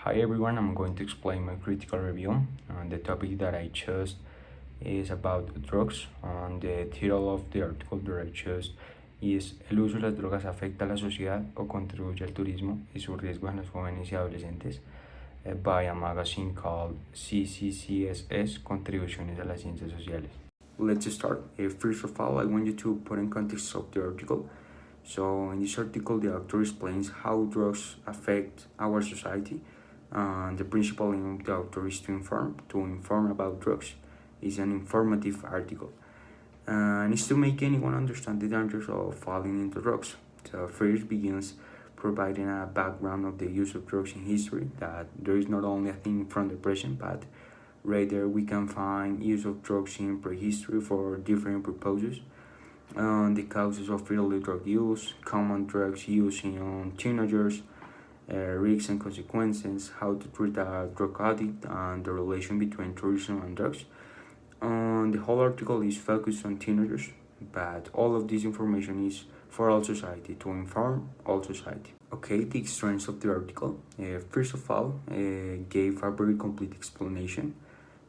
Hi everyone, I'm going to explain my critical review. The topic that I chose is about drugs. The title of the article that I chose is El uso de las drogas afecta a la sociedad o contribuye al turismo y su riesgo en los jóvenes y adolescentes, by a magazine called CCCSS, Contribuciones a las Ciencias Sociales. Let's start. First of all, I want you to put in context of the article. So in this article, the author explains how drugs affect our society. The principal aim of the author is to inform about drugs. It's an informative article, and it's to make anyone understand the dangers of falling into drugs. So first begins providing a background of the use of drugs in history, that there is not only a thing from the present, but rather we can find use of drugs in prehistory for different purposes. The causes of early drug use, common drugs use in teenagers, risks and consequences, how to treat a drug addict, and the relation between tourism and drugs. The whole article is focused on teenagers, but all of this information is for all society, to inform all society. Okay, the strengths of the article. First of all, gave a very complete explanation.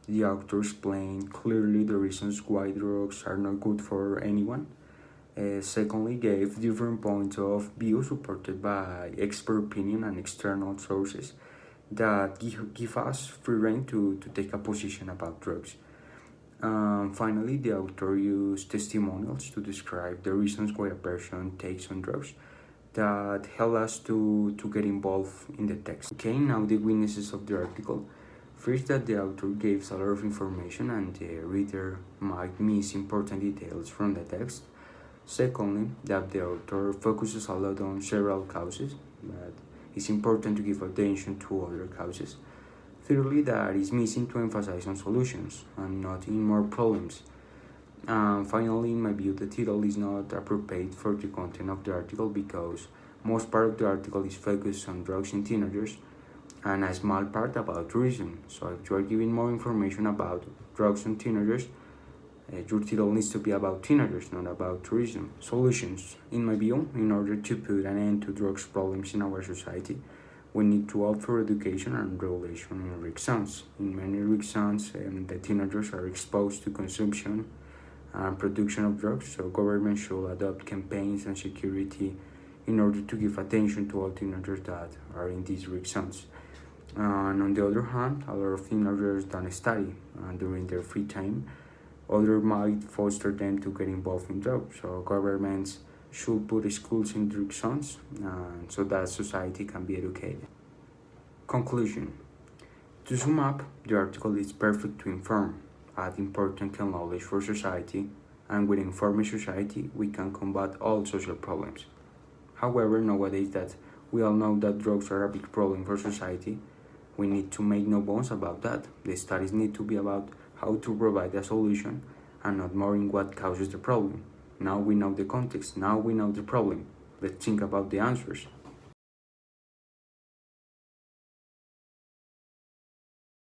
The author explained clearly the reasons why drugs are not good for anyone. Secondly, gave different points of view supported by expert opinion and external sources that give us free rein to take a position about drugs. Finally, the author used testimonials to describe the reasons why a person takes on drugs that help us to get involved in the text. Okay, now the weaknesses of the article. First, that the author gives a lot of information and the reader might miss important details from the text. Secondly, that the author focuses a lot on several causes, but it's important to give attention to other causes. Thirdly, that is missing to emphasize on solutions and not in more problems. Finally, in my view, the title is not appropriate for the content of the article because most part of the article is focused on drugs in teenagers and a small part about tourism. So if you are giving more information about drugs and teenagers, your title needs to be about teenagers, not about tourism. Solutions. In my view, in order to put an end to drugs problems in our society, we need to offer education and regulation in risk zones. In many risk zones, the teenagers are exposed to consumption and production of drugs, so government should adopt campaigns and security in order to give attention to all teenagers that are in these risk zones. And on the other hand, a lot of teenagers don't study during their free time. Others might foster them to get involved in drugs, so governments should put schools in drug zones so that society can be educated. Conclusion. To sum up, the article is perfect to inform, add important knowledge for society, and with informed society, we can combat all social problems. However, nowadays that we all know that drugs are a big problem for society, we need to make no bones about that. The studies need to be about how to provide a solution and not more in what causes the problem. Now we know the context, now we know the problem. Let's think about the answers.